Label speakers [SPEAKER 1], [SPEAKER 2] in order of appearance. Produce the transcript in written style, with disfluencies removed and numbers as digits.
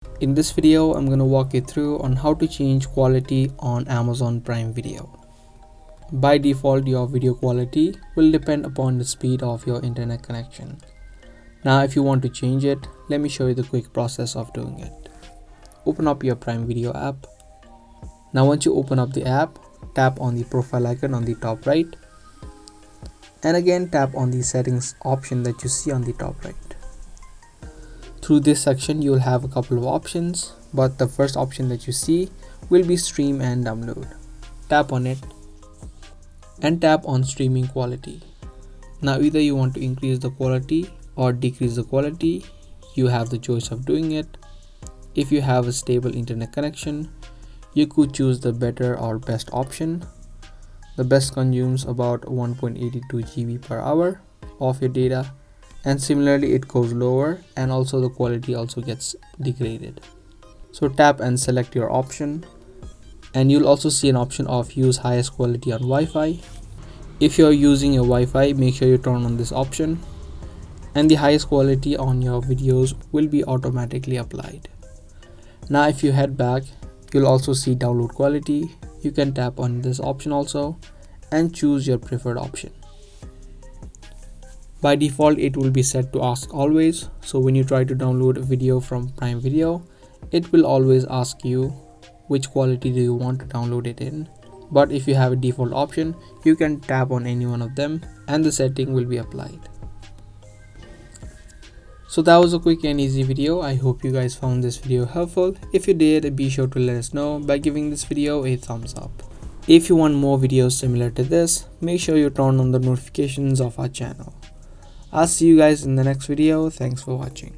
[SPEAKER 1] In this video, I'm going to walk you through on how to change quality on Amazon Prime Video. By default, your video quality will depend upon the speed of your internet connection. Now, if you want to change it, let me show you the quick process of doing it. Open up your Prime Video app. Now, once you open up the app, tap on the profile icon on the top right. And again, tap on the settings option that you see on the top right. Through this section, you'll have a couple of options, but the first option that you see will be stream and download. Tap on it and tap on streaming quality. Now, either you want to increase the quality or decrease the quality, you have the choice of doing it. If you have a stable internet connection, you could choose the better or best option. The best consumes about 1.82 GB per hour of your data, and similarly it goes lower and also the quality also gets degraded. So tap and select your option, and you'll also see an option of use highest quality on Wi-Fi. If you're using a Wi-Fi, make sure you turn on this option, and the highest quality on your videos will be automatically applied. Now if you head back, you'll also see download quality. You can tap on this option also and choose your preferred option. By default, it will be set to ask always. So when you try to download a video from Prime Video, it will always ask you which quality do you want to download it in. But if you have a default option, you can tap on any one of them and the setting will be applied. So that was a quick and easy video. I hope you guys found this video helpful. If you did, be sure to let us know by giving this video a thumbs up. If you want more videos similar to this, make sure you turn on the notifications of our channel. I'll see you guys in the next video. Thanks for watching.